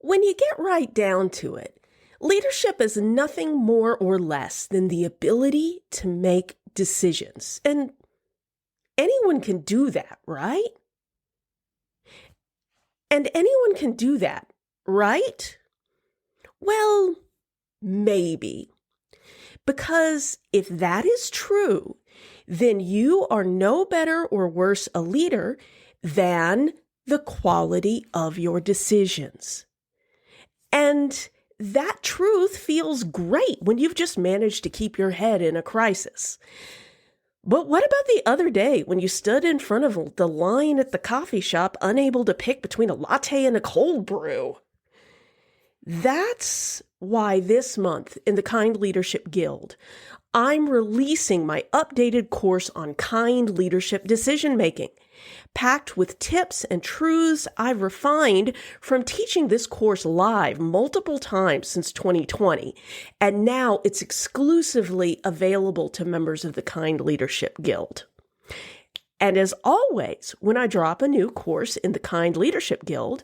When you get right down to it, leadership is nothing more or less than the ability to make decisions. And anyone can do that, right? And anyone can do that, right? Well, maybe. Because if that is true, then you are no better or worse a leader than the quality of your decisions. And that truth feels great when you've just managed to keep your head in a crisis. But what about the other day when you stood in front of the line at the coffee shop, unable to pick between a latte and a cold brew? That's why this month in the Kind Leadership Guild, I'm releasing my updated course on kind leadership decision-making, packed with tips and truths I've refined from teaching this course live multiple times since 2020, and now it's exclusively available to members of the Kind Leadership Guild. And as always, when I drop a new course in the Kind Leadership Guild,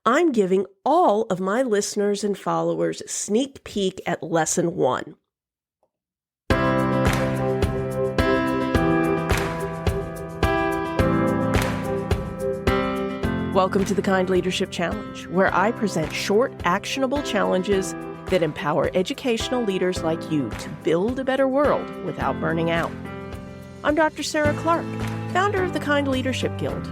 I'm giving all of my listeners and followers a sneak peek at Lesson 1. Welcome to the Kind Leadership Challenge, where I present short, actionable challenges that empower educational leaders like you to build a better world without burning out. I'm Dr. Sarah Clark, founder of the Kind Leadership Guild,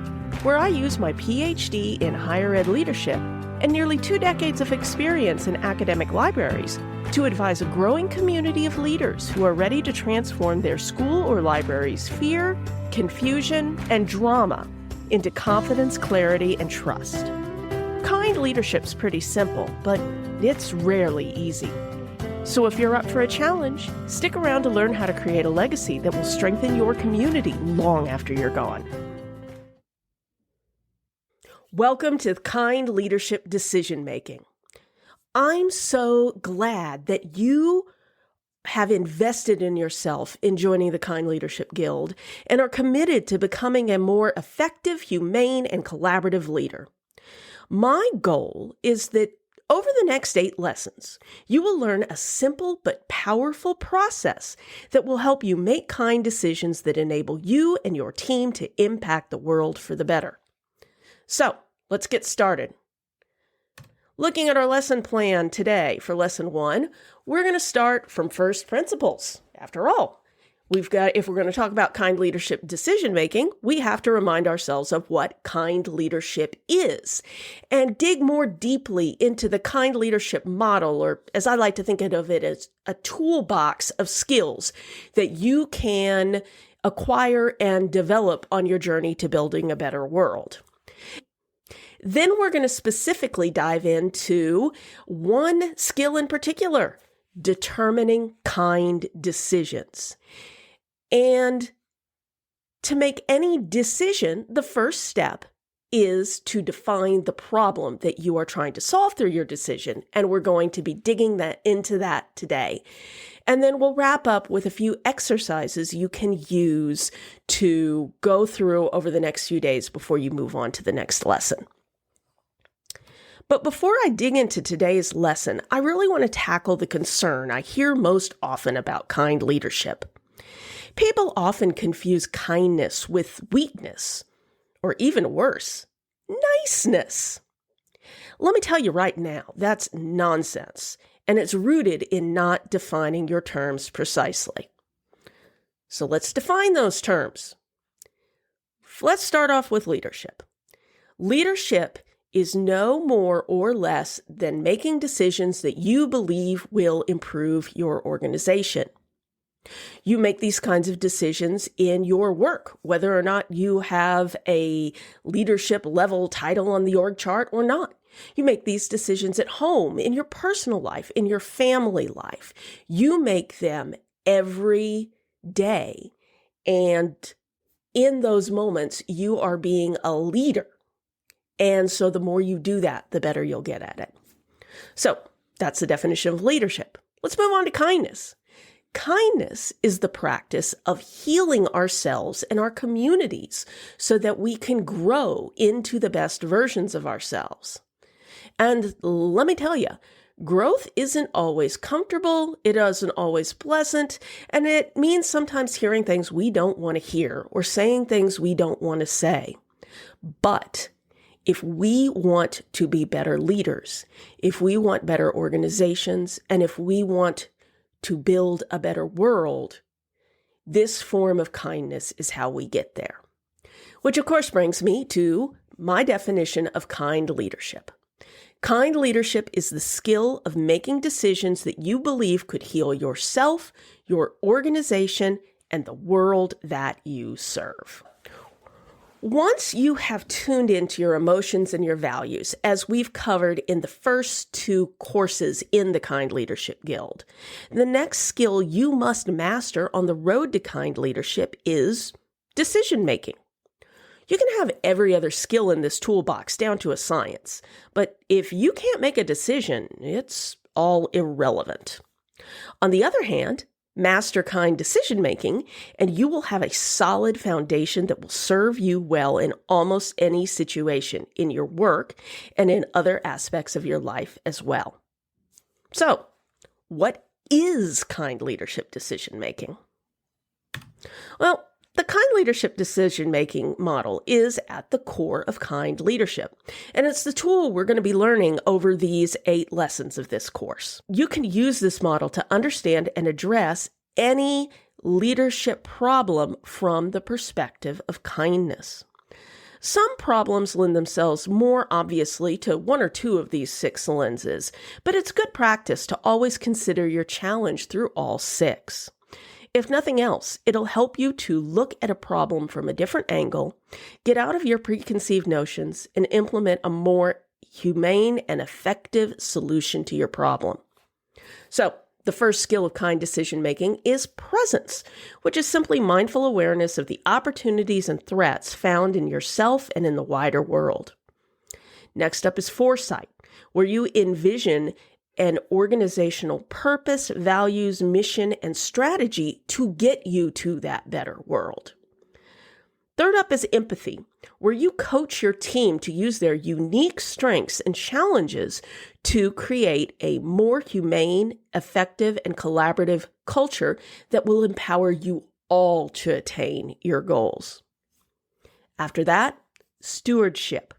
where I use my PhD in higher ed leadership and nearly 2 decades of experience in academic libraries to advise a growing community of leaders who are ready to transform their school or library's fear, confusion, and drama into confidence, clarity, and trust. Kind leadership's pretty simple, but it's rarely easy. So if you're up for a challenge, stick around to learn how to create a legacy that will strengthen your community long after you're gone. Welcome to Kind Leadership Decision Making. I'm so glad that you have invested in yourself in joining the Kind Leadership Guild and are committed to becoming a more effective, humane, and collaborative leader. My goal is that over the next 8 lessons, you will learn a simple but powerful process that will help you make kind decisions that enable you and your team to impact the world for the better. So, let's get started. Looking at our lesson plan today for Lesson 1, we're going to start from first principles. After all, if we're going to talk about kind leadership decision making, we have to remind ourselves of what kind leadership is and dig more deeply into the kind leadership model, or as I like to think of it, as a toolbox of skills that you can acquire and develop on your journey to building a better world. Then we're going to specifically dive into one skill in particular, determining kind decisions. And to make any decision, the first step is to define the problem that you are trying to solve through your decision. And we're going to be digging into that today. And then we'll wrap up with a few exercises you can use to go through over the next few days before you move on to the next lesson. But before I dig into today's lesson, I really want to tackle the concern I hear most often about kind leadership. People often confuse kindness with weakness, or even worse, niceness. Let me tell you right now, that's nonsense, and it's rooted in not defining your terms precisely. So let's define those terms. Let's start off with leadership. Leadership is no more or less than making decisions that you believe will improve your organization. You make these kinds of decisions in your work, whether or not you have a leadership level title on the org chart or not. You make these decisions at home, in your personal life, in your family life. You make them every day. And in those moments, you are being a leader. And so the more you do that, the better you'll get at it. So that's the definition of leadership. Let's move on to kindness. Kindness is the practice of healing ourselves and our communities so that we can grow into the best versions of ourselves. And let me tell you, growth isn't always comfortable, it isn't always pleasant, and it means sometimes hearing things we don't want to hear or saying things we don't want to say. But if we want to be better leaders, if we want better organizations, and if we want to build a better world, this form of kindness is how we get there. Which of course brings me to my definition of kind leadership. Kind leadership is the skill of making decisions that you believe could heal yourself, your organization, and the world that you serve. Once you have tuned into your emotions and your values, as we've covered in the first 2 courses in the Kind Leadership Guild, the next skill you must master on the road to kind leadership is decision making. You can have every other skill in this toolbox down to a science, but if you can't make a decision, it's all irrelevant. On the other hand, master kind decision-making, and you will have a solid foundation that will serve you well in almost any situation in your work and in other aspects of your life as well. So, what is kind leadership decision-making? Well, the kind leadership decision-making model is at the core of kind leadership, and it's the tool we're going to be learning over these 8 lessons of this course. You can use this model to understand and address any leadership problem from the perspective of kindness. Some problems lend themselves more obviously to 1 or 2 of these 6 lenses, but it's good practice to always consider your challenge through all 6. If nothing else, it'll help you to look at a problem from a different angle, get out of your preconceived notions, and implement a more humane and effective solution to your problem. So, the first skill of kind decision-making is presence, which is simply mindful awareness of the opportunities and threats found in yourself and in the wider world. Next up is foresight, where you envision an organizational purpose, values, mission, and strategy to get you to that better world. Third up is empathy, where you coach your team to use their unique strengths and challenges to create a more humane, effective, and collaborative culture that will empower you all to attain your goals. After that, stewardship,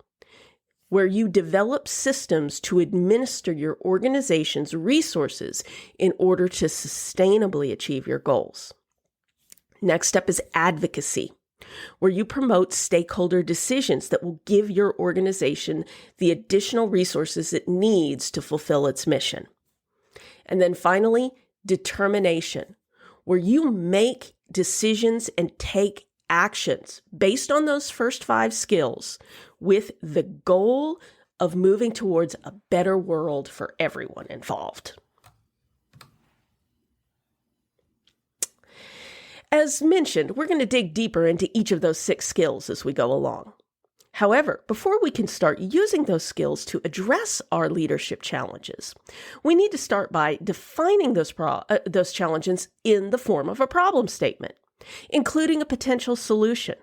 where you develop systems to administer your organization's resources in order to sustainably achieve your goals. Next up is advocacy, where you promote stakeholder decisions that will give your organization the additional resources it needs to fulfill its mission. And then finally, determination, where you make decisions and take actions based on those first 5 skills with the goal of moving towards a better world for everyone involved. As mentioned, we're going to dig deeper into each of those 6 skills as we go along. However, before we can start using those skills to address our leadership challenges, we need to start by defining those challenges in the form of a problem statement, including a potential solution.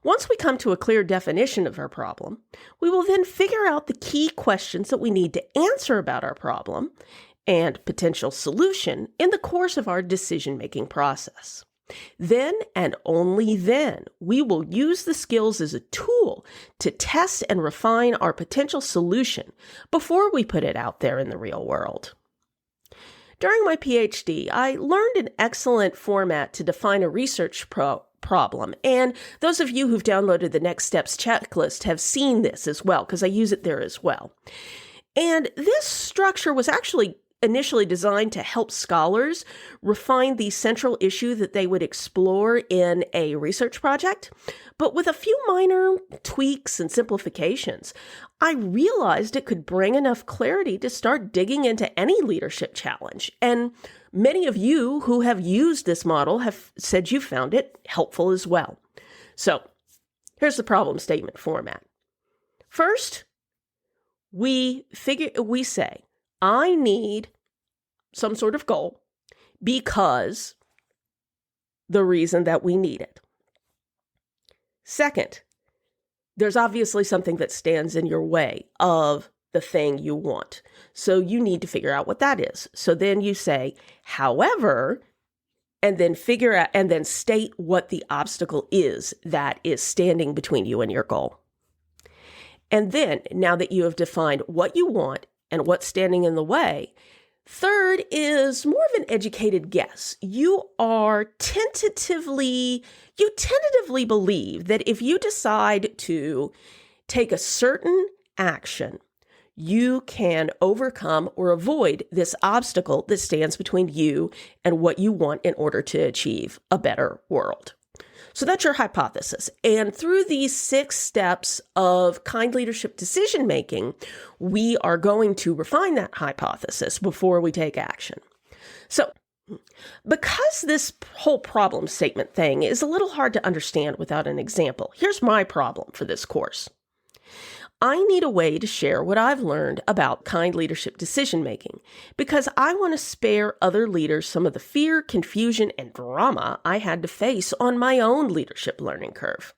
Once we come to a clear definition of our problem, we will then figure out the key questions that we need to answer about our problem and potential solution in the course of our decision-making process. Then and only then, we will use the skills as a tool to test and refine our potential solution before we put it out there in the real world. During my PhD, I learned an excellent format to define a research problem, and those of you who've downloaded the Next Steps checklist have seen this as well, because I use it there as well. And this structure was actually initially designed to help scholars refine the central issue that they would explore in a research project. But with a few minor tweaks and simplifications, I realized it could bring enough clarity to start digging into any leadership challenge. And many of you who have used this model have said you found it helpful as well. So here's the problem statement format. First, we say, I need some sort of goal because the reason that we need it. Second, there's obviously something that stands in your way of the thing you want. So you need to figure out what that is. So then you say, however, and then figure out and then state what the obstacle is that is standing between you and your goal. And then, now that you have defined what you want and what's standing in the way, third is more of an educated guess. You tentatively believe that if you decide to take a certain action, you can overcome or avoid this obstacle that stands between you and what you want in order to achieve a better world. So that's your hypothesis. And through these 6 steps of kind leadership decision making, we are going to refine that hypothesis before we take action. So because this whole problem statement thing is a little hard to understand without an example, here's my problem for this course. I need a way to share what I've learned about kind leadership decision-making because I want to spare other leaders some of the fear, confusion, and drama I had to face on my own leadership learning curve.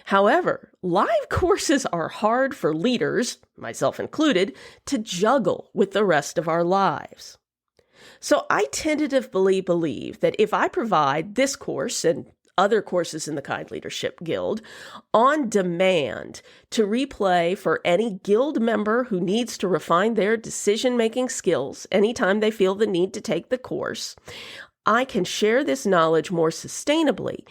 However, live courses are hard for leaders, myself included, to juggle with the rest of our lives. So I tentatively believe that if I provide this course and other courses in the Kind Leadership Guild on demand to replay for any guild member who needs to refine their decision-making skills anytime they feel the need to take the course, I can share this knowledge more sustainably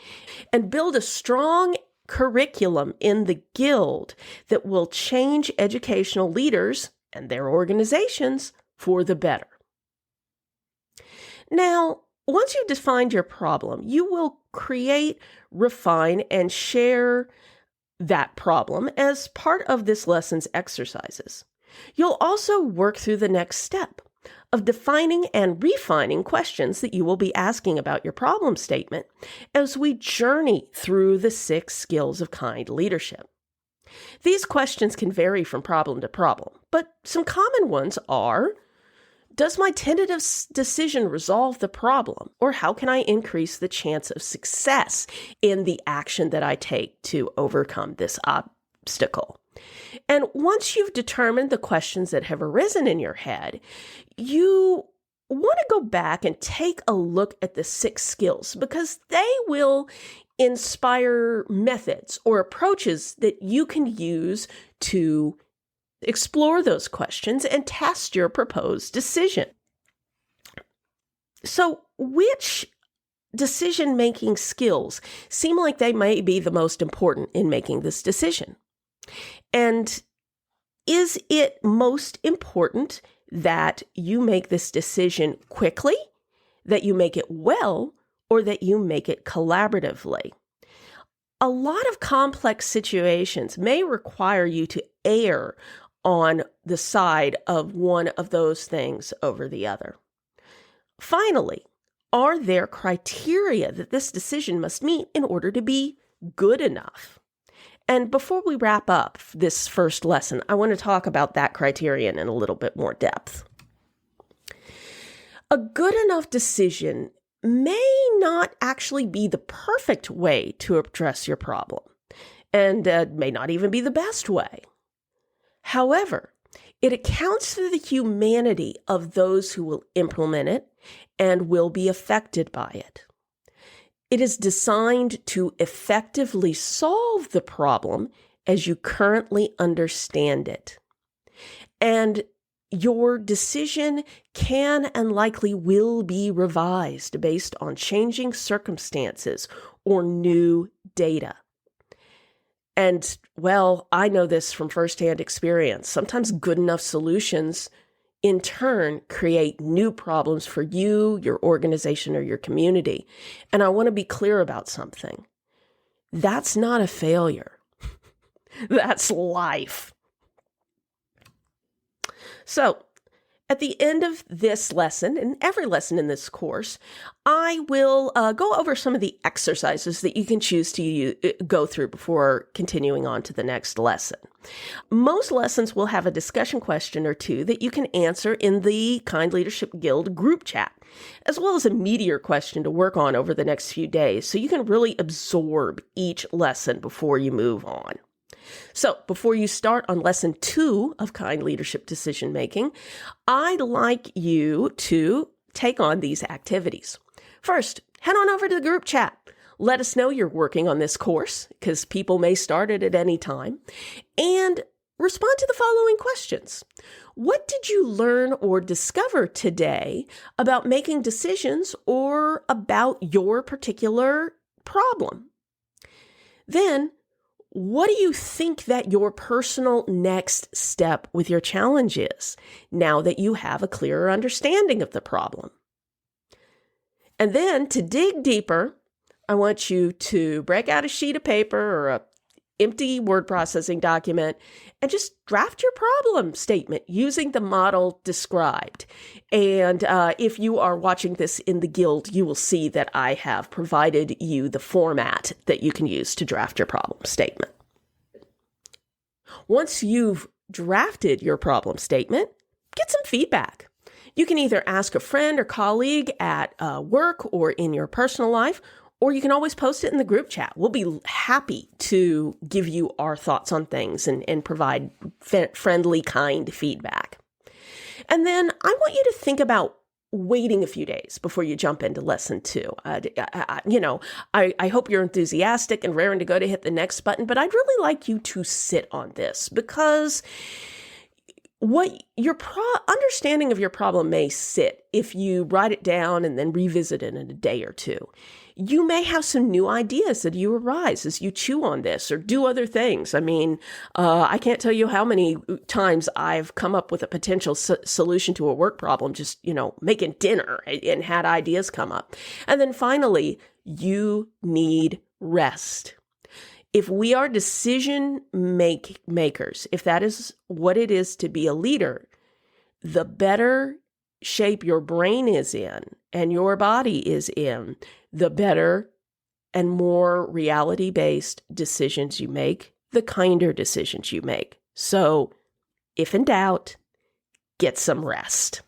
and build a strong curriculum in the guild that will change educational leaders and their organizations for the better. Now, once you've defined your problem, you will create, refine, and share that problem as part of this lesson's exercises. You'll also work through the next step of defining and refining questions that you will be asking about your problem statement as we journey through the 6 skills of kind leadership. These questions can vary from problem to problem, but some common ones are: does my tentative decision resolve the problem, or how can I increase the chance of success in the action that I take to overcome this obstacle? And once you've determined the questions that have arisen in your head, you want to go back and take a look at the 6 skills because they will inspire methods or approaches that you can use to explore those questions and test your proposed decision. So, which decision-making skills seem like they may be the most important in making this decision? And is it most important that you make this decision quickly, that you make it well, or that you make it collaboratively? A lot of complex situations may require you to err on the side of one of those things over the other. Finally, are there criteria that this decision must meet in order to be good enough? And before we wrap up this first lesson, I want to talk about that criterion in a little bit more depth. A good enough decision may not actually be the perfect way to address your problem, and may not even be the best way. However, it accounts for the humanity of those who will implement it and will be affected by it. It is designed to effectively solve the problem as you currently understand it. And your decision can and likely will be revised based on changing circumstances or new data. And, well, I know this from firsthand experience. Sometimes good enough solutions, in turn, create new problems for you, your organization, or your community. And I want to be clear about something. That's not a failure. That's life. So, at the end of this lesson, and every lesson in this course, I will go over some of the exercises that you can choose to go through before continuing on to the next lesson. Most lessons will have a discussion question or two that you can answer in the Kind Leadership Guild group chat, as well as a meatier question to work on over the next few days, so you can really absorb each lesson before you move on. So before you start on lesson 2 of kind leadership decision making, I'd like you to take on these activities. First, head on over to the group chat. Let us know you're working on this course, because people may start it at any time. And respond to the following questions. What did you learn or discover today about making decisions or about your particular problem? Then, what do you think that your personal next step with your challenge is, now that you have a clearer understanding of the problem? And then, to dig deeper, I want you to break out a sheet of paper or a empty word processing document and just draft your problem statement using the model described. And if you are watching this in the Guild, you will see that I have provided you the format that you can use to draft your problem statement. Once you've drafted your problem statement, get some feedback. You can either ask a friend or colleague at work or in your personal life, or you can always post it in the group chat. We'll be happy to give you our thoughts on things and provide friendly, kind feedback. And then I want you to think about waiting a few days before you jump into lesson 2. I hope you're enthusiastic and raring to go to hit the next button, but I'd really like you to sit on this, because what your understanding of your problem may sit if you write it down and then revisit it in a day or two. You may have some new ideas that you arise as you chew on this or do other things. I mean, I can't tell you how many times I've come up with a potential solution to a work problem, just, making dinner and had ideas come up. And then finally, you need rest. If we are decision makers, if that is what it is to be a leader, the better shape your brain is in and your body is in, the better and more reality-based decisions you make, the kinder decisions you make. So, if in doubt, get some rest.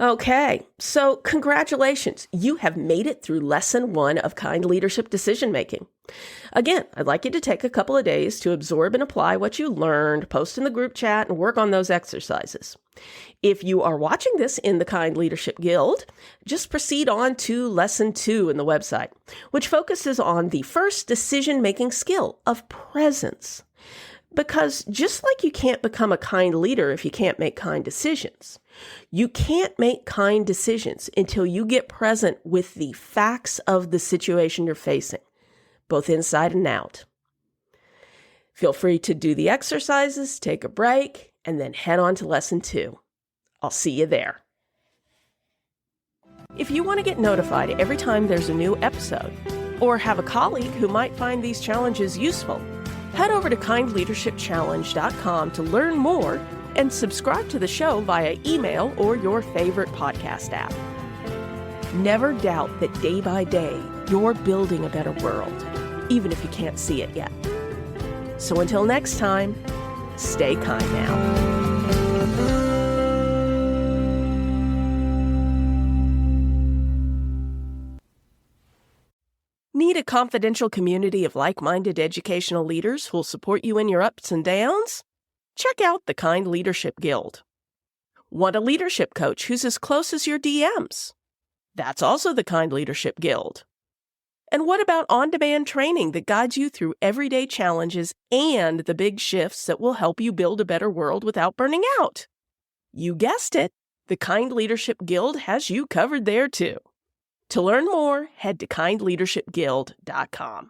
Okay, so congratulations. You have made it through lesson 1 of kind leadership decision making. Again, I'd like you to take a couple of days to absorb and apply what you learned, post in the group chat, and work on those exercises. If you are watching this in the Kind Leadership Guild, just proceed on to lesson 2 in the website, which focuses on the first decision-making skill of presence. Because just like you can't become a kind leader if you can't make kind decisions, you can't make kind decisions until you get present with the facts of the situation you're facing, both inside and out. Feel free to do the exercises, take a break, and then head on to lesson 2. I'll see you there. If you want to get notified every time there's a new episode, or have a colleague who might find these challenges useful, head over to kindleadershipchallenge.com to learn more and subscribe to the show via email or your favorite podcast app. Never doubt that day by day, you're building a better world, even if you can't see it yet. So until next time, stay kind now. Need a confidential community of like-minded educational leaders who'll support you in your ups and downs? Check out the Kind Leadership Guild. Want a leadership coach who's as close as your DMs? That's also the Kind Leadership Guild. And what about on-demand training that guides you through everyday challenges and the big shifts that will help you build a better world without burning out? You guessed it, the Kind Leadership Guild has you covered there too. To learn more, head to kindleadershipguild.com.